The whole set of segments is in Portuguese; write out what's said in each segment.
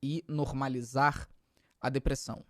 e normalizar a depressão.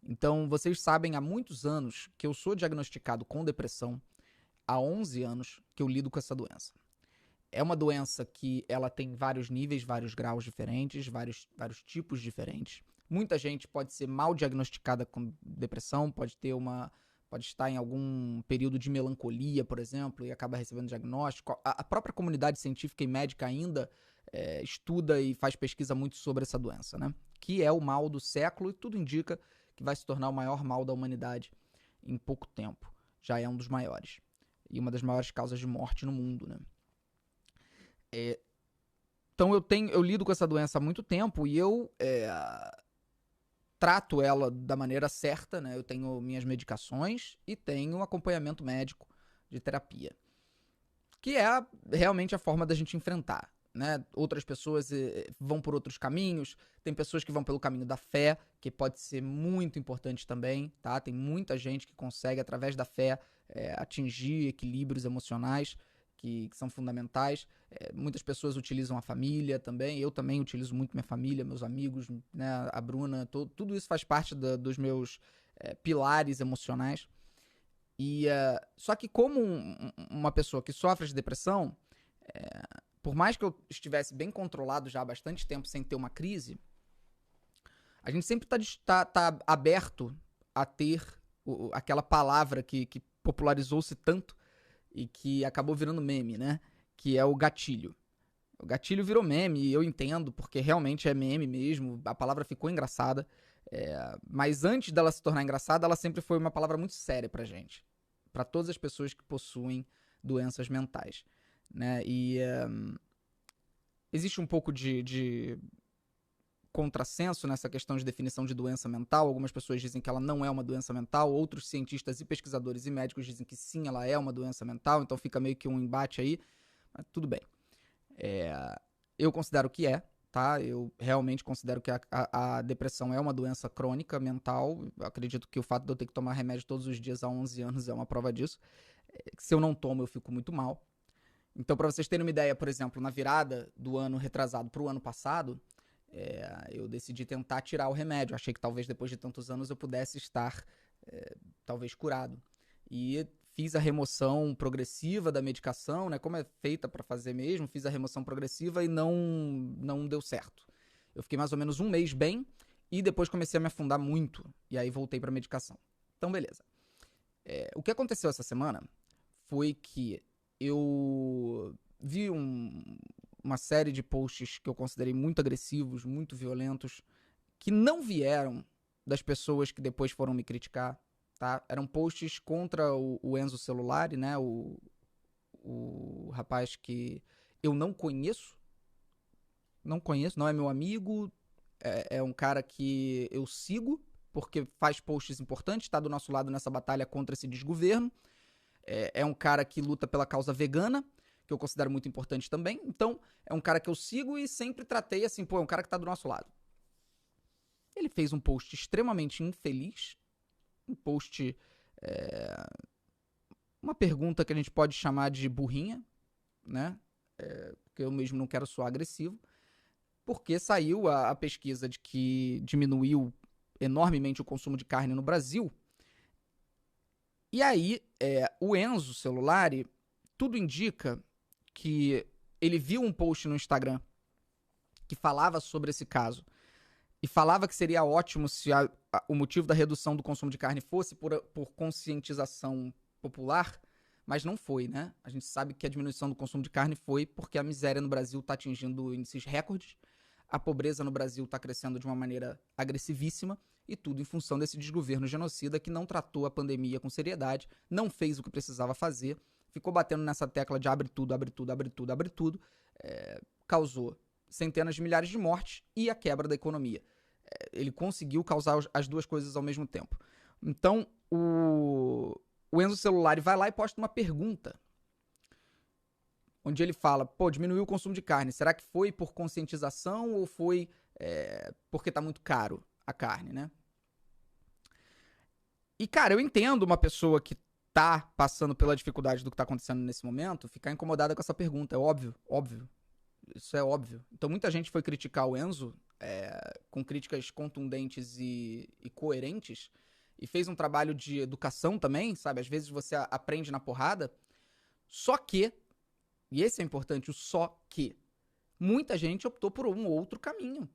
Então, vocês sabem há muitos anos que eu sou diagnosticado com depressão, há 11 anos que eu lido com essa doença. É uma doença que ela tem vários níveis, vários graus diferentes, vários tipos diferentes. Muita gente pode ser mal diagnosticada com depressão, pode estar em algum período de melancolia, por exemplo, e acaba recebendo diagnóstico. A própria comunidade científica e médica ainda estuda e faz pesquisa muito sobre essa doença, né? Que é o mal do século e tudo indica que vai se tornar o maior mal da humanidade em pouco tempo. Já é um dos maiores. E uma das maiores causas de morte no mundo, né? Então eu lido com essa doença há muito tempo e eu trato ela da maneira certa, né? Eu tenho minhas medicações e tenho um acompanhamento médico de terapia. Que é realmente a forma da gente enfrentar, né? Outras pessoas vão por outros caminhos, tem pessoas que vão pelo caminho da fé, que pode ser muito importante também, tá? Tem muita gente que consegue, através da fé, atingir equilíbrios emocionais que são fundamentais. Muitas pessoas utilizam a família também, eu também utilizo muito minha família, meus amigos, né? A Bruna, tudo isso faz parte dos meus pilares emocionais. Só que como uma pessoa que sofre de depressão, por mais que eu estivesse bem controlado já há bastante tempo sem ter uma crise, a gente sempre tá aberto a ter aquela palavra que popularizou-se tanto e que acabou virando meme, né? Que é o gatilho. O gatilho virou meme e eu entendo, porque realmente é meme mesmo, a palavra ficou engraçada, mas antes dela se tornar engraçada, ela sempre foi uma palavra muito séria pra gente. Pra todas as pessoas que possuem doenças mentais, né? E existe um pouco de contrassenso nessa questão de definição de doença mental. Algumas pessoas dizem que ela não é uma doença mental, outros cientistas e pesquisadores e médicos dizem que sim, ela é uma doença mental, então fica meio que um embate aí, mas tudo bem. Eu considero que tá? Eu realmente considero que a depressão é uma doença crônica mental. Eu acredito que o fato de eu ter que tomar remédio todos os dias há 11 anos é uma prova disso. Se eu não tomo, eu fico muito mal. Então, para vocês terem uma ideia, por exemplo, na virada do ano retrasado para o ano passado, eu decidi tentar tirar o remédio. Achei que talvez depois de tantos anos eu pudesse estar talvez curado. E fiz a remoção progressiva da medicação, né? Como é feita para fazer mesmo, fiz a remoção progressiva e não deu certo. Eu fiquei mais ou menos um mês bem e depois comecei a me afundar muito. E aí voltei para medicação. Então, beleza. O que aconteceu essa semana foi que eu vi uma série de posts que eu considerei muito agressivos, muito violentos, que não vieram das pessoas que depois foram me criticar, tá? Eram posts contra o Enzo Celulari, né? O rapaz que eu não conheço, não é meu amigo, é um cara que eu sigo, porque faz posts importantes, tá do nosso lado nessa batalha contra esse desgoverno. É um cara que luta pela causa vegana, que eu considero muito importante também. Então, é um cara que eu sigo e sempre tratei assim, é um cara que tá do nosso lado. Ele fez um post extremamente infeliz, um post, uma pergunta que a gente pode chamar de burrinha, né? Porque eu mesmo não quero soar agressivo, porque saiu a pesquisa de que diminuiu enormemente o consumo de carne no Brasil. E aí, o Enzo Celulari, tudo indica que ele viu um post no Instagram que falava sobre esse caso e falava que seria ótimo se o motivo da redução do consumo de carne fosse por conscientização popular, mas não foi, né? A gente sabe que a diminuição do consumo de carne foi porque a miséria no Brasil está atingindo índices recordes, a pobreza no Brasil está crescendo de uma maneira agressivíssima e tudo em função desse desgoverno genocida que não tratou a pandemia com seriedade, não fez o que precisava fazer, ficou batendo nessa tecla de abre tudo, abre tudo, abre tudo, abre tudo, causou centenas de milhares de mortes e a quebra da economia. Ele conseguiu causar as duas coisas ao mesmo tempo. Então, o Enzo Celulari vai lá e posta uma pergunta onde ele fala, diminuiu o consumo de carne. Será que foi por conscientização ou foi porque tá muito caro a carne, né? E, cara, eu entendo uma pessoa que tá passando pela dificuldade do que tá acontecendo nesse momento ficar incomodada com essa pergunta. É óbvio, óbvio. Isso é óbvio. Então muita gente foi criticar o Enzo com críticas contundentes e coerentes e fez um trabalho de educação também, sabe? Às vezes você aprende na porrada. Só que, e esse é importante, o só que, muita gente optou por um outro caminho,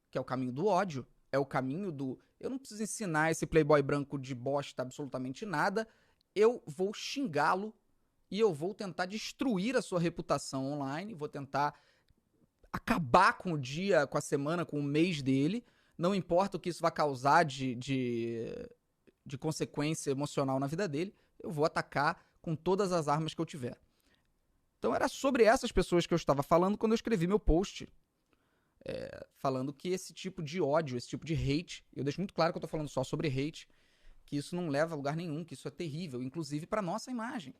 que é o caminho do ódio. É o caminho do eu não preciso ensinar esse playboy branco de bosta absolutamente nada, eu vou xingá-lo e eu vou tentar destruir a sua reputação online, vou tentar acabar com o dia, com a semana, com o mês dele, não importa o que isso vai causar de consequência emocional na vida dele, eu vou atacar com todas as armas que eu tiver. Então era sobre essas pessoas que eu estava falando quando eu escrevi meu post, falando que esse tipo de ódio, esse tipo de hate, eu deixo muito claro que eu tô falando só sobre hate, que isso não leva a lugar nenhum, que isso é terrível, inclusive pra nossa imagem.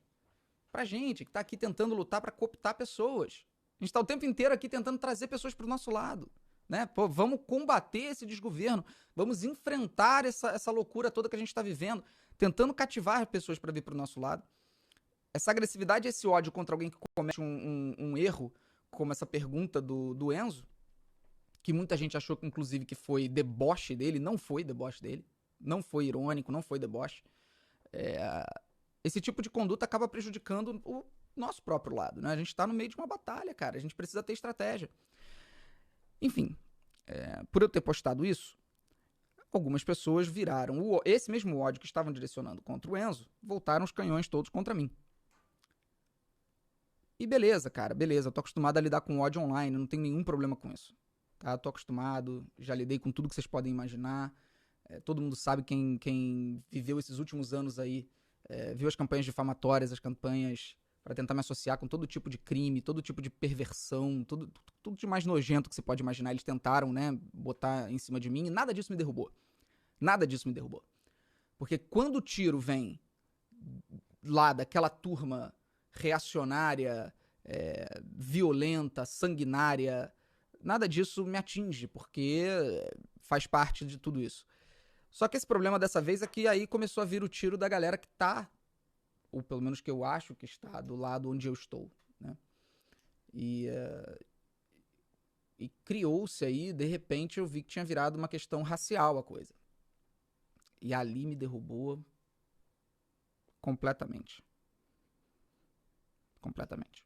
Pra gente que tá aqui tentando lutar pra cooptar pessoas. A gente tá o tempo inteiro aqui tentando trazer pessoas pro nosso lado. Né? Pô, vamos combater esse desgoverno, vamos enfrentar essa loucura toda que a gente tá vivendo, tentando cativar pessoas pra vir pro nosso lado. Essa agressividade e esse ódio contra alguém que comete um erro, como essa pergunta do Enzo, que muita gente achou, inclusive, que foi deboche dele, não foi deboche dele, não foi irônico, não foi deboche. Esse tipo de conduta acaba prejudicando o nosso próprio lado, né? A gente tá no meio de uma batalha, cara, a gente precisa ter estratégia. Enfim, por eu ter postado isso, algumas pessoas viraram esse mesmo ódio que estavam direcionando contra o Enzo, voltaram os canhões todos contra mim. E beleza, cara, beleza, eu tô acostumado a lidar com ódio online, não tenho nenhum problema com isso. Tá? Eu tô acostumado, já lidei com tudo que vocês podem imaginar. Todo mundo sabe, quem viveu esses últimos anos aí, viu as campanhas difamatórias, as campanhas para tentar me associar com todo tipo de crime, todo tipo de perversão, tudo de mais nojento que você pode imaginar. Eles tentaram, né, botar em cima de mim e nada disso me derrubou. Nada disso me derrubou. Porque quando o tiro vem lá daquela turma reacionária, violenta, sanguinária, nada disso me atinge, porque faz parte de tudo isso. Só que esse problema dessa vez é que aí começou a vir o tiro da galera que tá, ou pelo menos que eu acho que está, do lado onde eu estou, né? E criou-se aí, de repente eu vi que tinha virado uma questão racial a coisa. E ali me derrubou completamente. Completamente.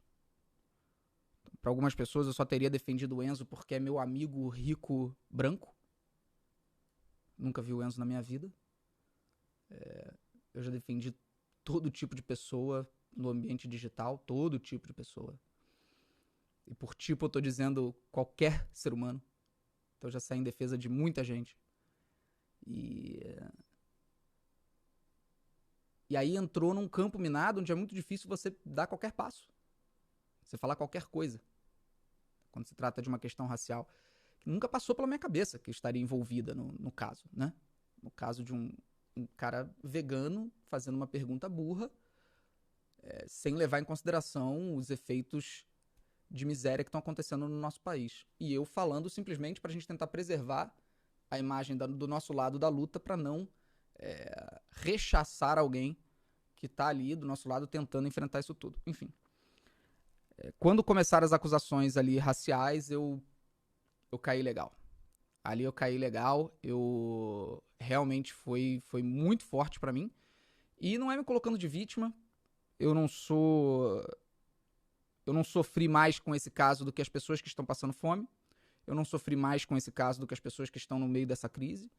Para algumas pessoas eu só teria defendido o Enzo porque é meu amigo rico branco. Nunca vi o Enzo na minha vida. Eu já defendi todo tipo de pessoa no ambiente digital, todo tipo de pessoa. E por tipo eu tô dizendo qualquer ser humano. Então eu já saí em defesa de muita gente. E aí entrou num campo minado onde é muito difícil você dar qualquer passo. Você falar qualquer coisa. Quando se trata de uma questão racial. Que nunca passou pela minha cabeça que eu estaria envolvida no caso, né? No caso de um cara vegano fazendo uma pergunta burra, sem levar em consideração os efeitos de miséria que estão acontecendo no nosso país. E eu falando simplesmente pra gente tentar preservar a imagem do nosso lado da luta pra não rechaçar alguém que tá ali do nosso lado tentando enfrentar isso tudo. Enfim. Quando começaram as acusações ali raciais, eu caí legal. Ali eu caí legal, realmente foi muito forte pra mim. E não é me colocando de vítima, eu não sofri mais com esse caso do que as pessoas que estão passando fome. Eu não sofri mais com esse caso do que as pessoas que estão no meio dessa crise.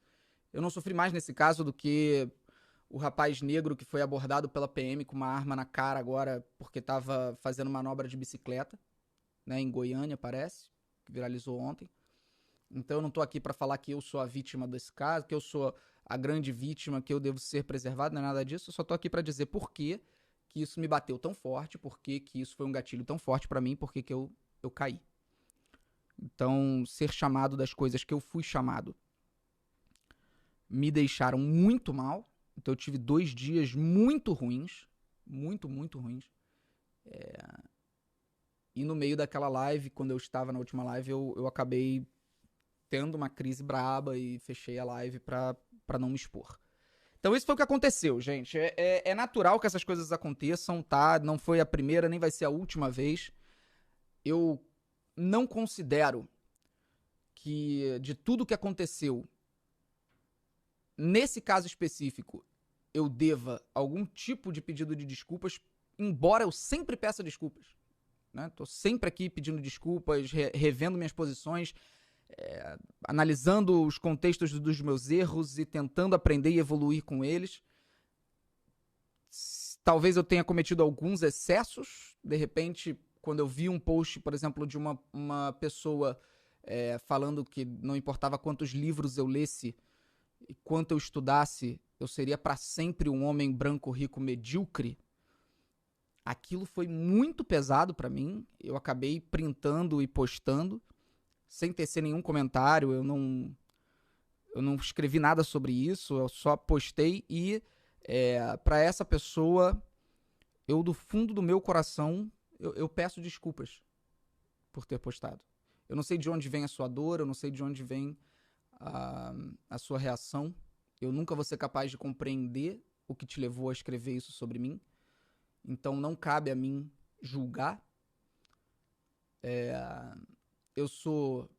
Eu não sofri mais nesse caso do que o rapaz negro que foi abordado pela PM com uma arma na cara agora porque estava fazendo manobra de bicicleta, né, em Goiânia, parece, que viralizou ontem. Então eu não tô aqui para falar que eu sou a vítima desse caso, que eu sou a grande vítima, que eu devo ser preservado, não é nada disso. Eu só tô aqui para dizer por que isso me bateu tão forte, por que isso foi um gatilho tão forte para mim, por que eu caí. Então, ser chamado das coisas que eu fui chamado me deixaram muito mal. Então eu tive 2 dias muito ruins, muito, muito ruins. E no meio daquela live, quando eu estava na última live, eu acabei tendo uma crise braba e fechei a live pra não me expor. Então isso foi o que aconteceu, gente. É natural que essas coisas aconteçam, tá? Não foi a primeira, nem vai ser a última vez. Eu não considero que de tudo que aconteceu, nesse caso específico, eu deva algum tipo de pedido de desculpas, embora eu sempre peça desculpas. Né? Tô sempre aqui pedindo desculpas, revendo minhas posições, analisando os contextos dos meus erros e tentando aprender e evoluir com eles. Talvez eu tenha cometido alguns excessos. De repente, quando eu vi um post, por exemplo, de uma pessoa falando que não importava quantos livros eu lesse e quanto eu estudasse, eu seria para sempre um homem branco, rico, medíocre. Aquilo foi muito pesado para mim. Eu acabei printando e postando, sem tecer nenhum comentário. Eu não escrevi nada sobre isso, eu só postei e para essa pessoa, eu do fundo do meu coração, eu peço desculpas por ter postado. Eu não sei de onde vem a sua dor, eu não sei de onde vem a sua reação. Eu nunca vou ser capaz de compreender o que te levou a escrever isso sobre mim. Então não cabe a mim julgar. Eu sou,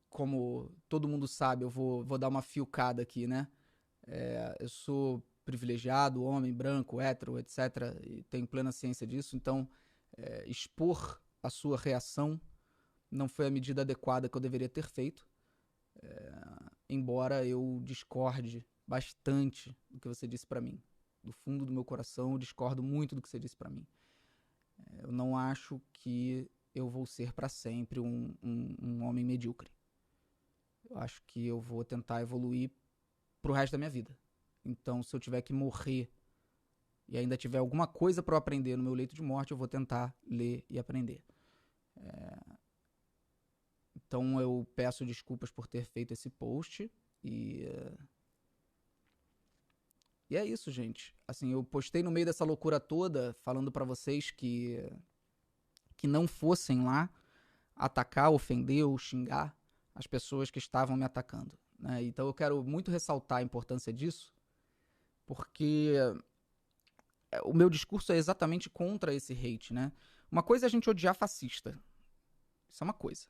como todo mundo sabe, eu vou dar uma fiocada aqui, né? Eu sou privilegiado, homem, branco, hétero, etc. E tenho plena ciência disso. Então, expor a sua reação não foi a medida adequada que eu deveria ter feito. Embora eu discorde bastante do que você disse pra mim. Do fundo do meu coração, eu discordo muito do que você disse pra mim. Eu não acho que eu vou ser pra sempre um homem medíocre. Eu acho que eu vou tentar evoluir pro resto da minha vida. Então, se eu tiver que morrer e ainda tiver alguma coisa pra eu aprender no meu leito de morte, eu vou tentar ler e aprender. Então, eu peço desculpas por ter feito esse post e é isso, gente. Assim, eu postei no meio dessa loucura toda, falando pra vocês que não fossem lá atacar, ofender ou xingar as pessoas que estavam me atacando. Né? Então eu quero muito ressaltar a importância disso, porque o meu discurso é exatamente contra esse hate. Né? Uma coisa é a gente odiar fascista. Isso é uma coisa.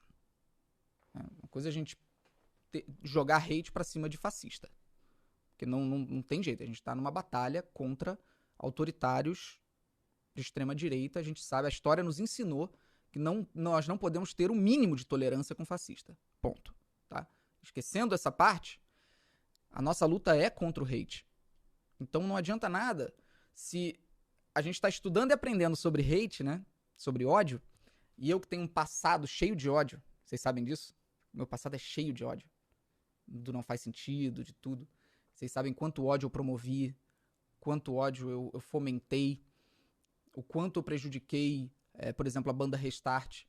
Uma coisa é a gente jogar hate pra cima de fascista. Porque não tem jeito, a gente tá numa batalha contra autoritários de extrema direita. A gente sabe, a história nos ensinou que nós não podemos ter o mínimo de tolerância com fascista. Ponto. Tá? Esquecendo essa parte, a nossa luta é contra o hate. Então não adianta nada se a gente tá estudando e aprendendo sobre hate, né? Sobre ódio, e eu que tenho um passado cheio de ódio, vocês sabem disso? Meu passado é cheio de ódio. Do não faz sentido, de tudo. Vocês sabem quanto ódio eu promovi, quanto ódio eu fomentei, o quanto eu prejudiquei, por exemplo, a banda Restart,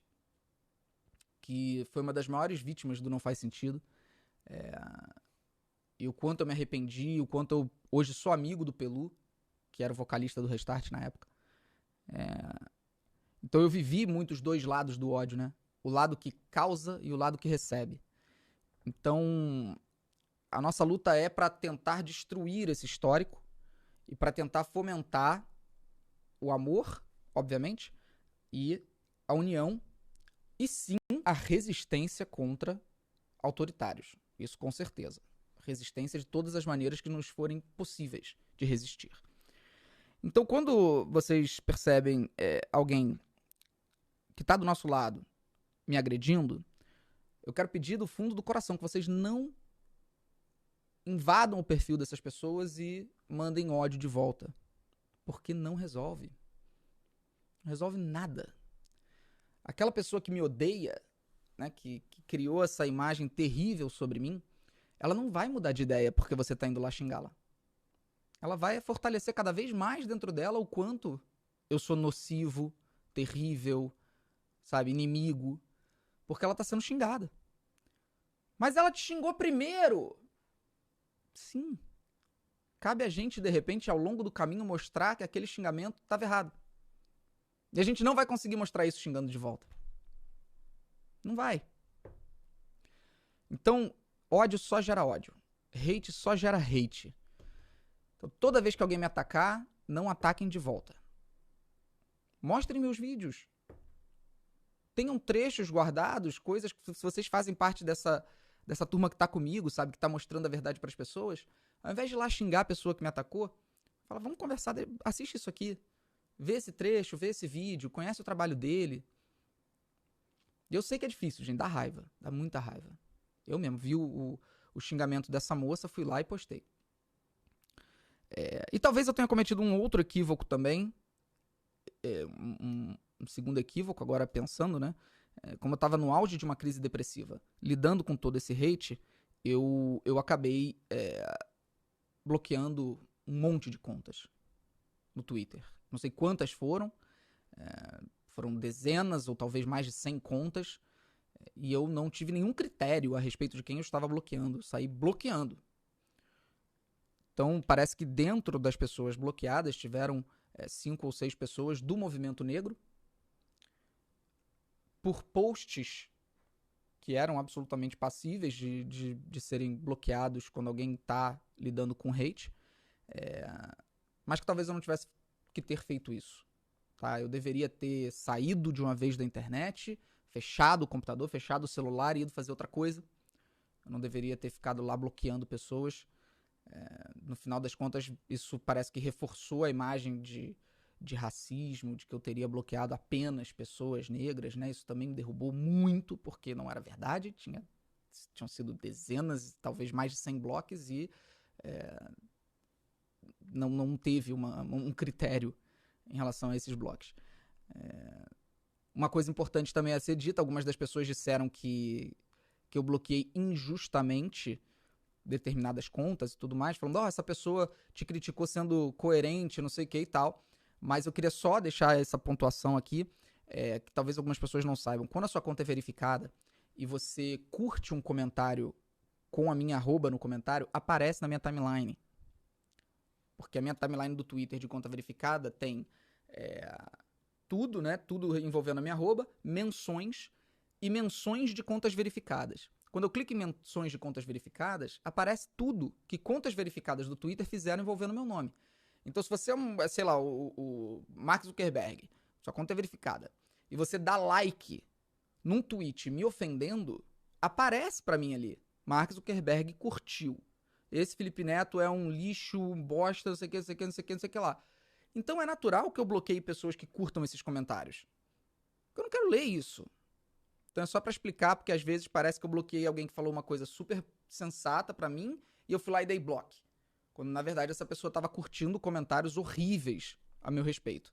que foi uma das maiores vítimas do Não Faz Sentido. E o quanto eu me arrependi, o quanto eu hoje sou amigo do Pelu, que era o vocalista do Restart na época. Então eu vivi muito os dois lados do ódio, né? O lado que causa e o lado que recebe. Então, a nossa luta é para tentar destruir esse histórico e para tentar fomentar o amor, obviamente, e a união, e sim a resistência contra autoritários. Isso com certeza. Resistência de todas as maneiras que nos forem possíveis de resistir. Então, quando vocês percebem alguém que está do nosso lado me agredindo, eu quero pedir do fundo do coração que vocês não invadam o perfil dessas pessoas e mandem ódio de volta. Porque não resolve. Não resolve nada. Aquela pessoa que me odeia, né, que criou essa imagem terrível sobre mim, ela não vai mudar de ideia porque você está indo lá xingá-la. Ela vai fortalecer cada vez mais dentro dela o quanto eu sou nocivo, terrível, sabe, inimigo, porque ela está sendo xingada. Mas ela te xingou primeiro. Sim. Cabe a gente, de repente, ao longo do caminho, mostrar que aquele xingamento estava errado. E a gente não vai conseguir mostrar isso xingando de volta. Não vai. Então, ódio só gera ódio. Hate só gera hate. Então, toda vez que alguém me atacar, não ataquem de volta. Mostrem meus vídeos. tenham trechos guardados, coisas que se vocês fazem parte dessa turma que tá comigo, sabe, que tá mostrando a verdade pras pessoas, ao invés de ir lá xingar a pessoa que me atacou, fala, vamos conversar, assiste isso aqui, vê esse trecho, vê esse vídeo, conhece o trabalho dele. E eu sei que é difícil, gente, dá raiva, dá muita raiva. Eu mesmo vi o xingamento dessa moça, fui lá e postei. E talvez eu tenha cometido um outro equívoco também, um segundo equívoco, agora pensando, né? Como eu tava no auge de uma crise depressiva, lidando com todo esse hate, eu acabei bloqueando um monte de contas no Twitter. Não sei quantas foram, foram dezenas ou talvez mais de 100 contas, e eu não tive nenhum critério a respeito de quem eu estava bloqueando, saí bloqueando. Então parece que dentro das pessoas bloqueadas tiveram 5 ou 6 pessoas do movimento negro, por posts que eram absolutamente passíveis de serem bloqueados quando alguém está lidando com hate, mas que talvez eu não tivesse que ter feito isso. Tá? Eu deveria ter saído de uma vez da internet, fechado o computador, fechado o celular e ido fazer outra coisa. Eu não deveria ter ficado lá bloqueando pessoas. No final das contas, isso parece que reforçou a imagem de racismo, de que eu teria bloqueado apenas pessoas negras, né? Isso também me derrubou muito, porque não era verdade. Tinham sido dezenas, talvez mais de 100 blocos e não teve um critério em relação a esses blocos. Uma coisa importante também a ser dita, algumas das pessoas disseram que eu bloqueei injustamente determinadas contas e tudo mais, falando, essa pessoa te criticou sendo coerente, não sei o que e tal, mas eu queria só deixar essa pontuação aqui, que talvez algumas pessoas não saibam. Quando a sua conta é verificada e você curte um comentário com a minha arroba no comentário, aparece na minha timeline. Porque a minha timeline do Twitter de conta verificada tem tudo, né? Tudo envolvendo a minha arroba, menções e menções de contas verificadas. Quando eu clico em menções de contas verificadas, aparece tudo que contas verificadas do Twitter fizeram envolvendo o meu nome. Então, se você é, sei lá, o Mark Zuckerberg, sua conta é verificada, e você dá like num tweet me ofendendo, aparece pra mim ali, Mark Zuckerberg curtiu. Esse Felipe Neto é um lixo, um bosta, não sei o que, não sei o que, não sei o que, não sei o que lá. Então é natural que eu bloqueie pessoas que curtam esses comentários. Porque eu não quero ler isso. Então é só pra explicar, porque às vezes parece que eu bloqueei alguém que falou uma coisa super sensata pra mim e eu fui lá e dei bloco. Quando na verdade essa pessoa tava curtindo comentários horríveis a meu respeito.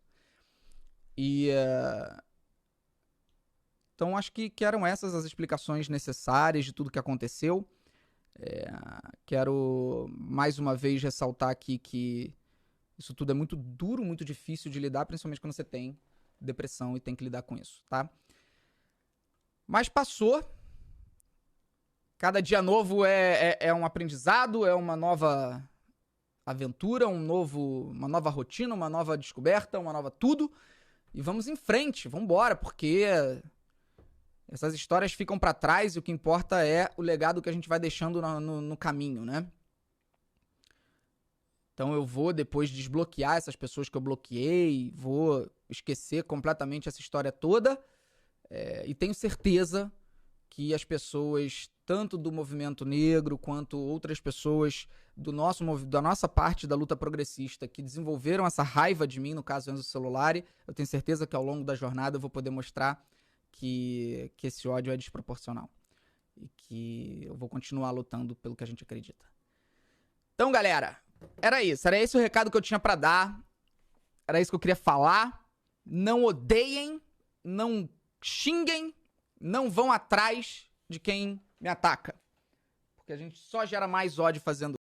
Então acho que eram essas as explicações necessárias de tudo que aconteceu. Quero mais uma vez ressaltar aqui que isso tudo é muito duro, muito difícil de lidar, principalmente quando você tem depressão e tem que lidar com isso, tá? Mas passou. Cada dia novo é um aprendizado, é uma nova aventura, uma nova rotina, uma nova descoberta, uma nova tudo. E vamos em frente, vamos embora, porque essas histórias ficam pra trás e o que importa é o legado que a gente vai deixando no caminho, né? Então eu vou depois desbloquear essas pessoas que eu bloqueei, vou esquecer completamente essa história toda, e tenho certeza que as pessoas, tanto do movimento negro quanto outras pessoas da nossa parte da luta progressista que desenvolveram essa raiva de mim, no caso Enzo Celulari, eu tenho certeza que ao longo da jornada eu vou poder mostrar que esse ódio é desproporcional e que eu vou continuar lutando pelo que a gente acredita. Então, galera, era esse o recado que eu tinha pra dar, era isso que eu queria falar. Não odeiem, não xinguem, não vão atrás de quem me ataca, porque a gente só gera mais ódio fazendo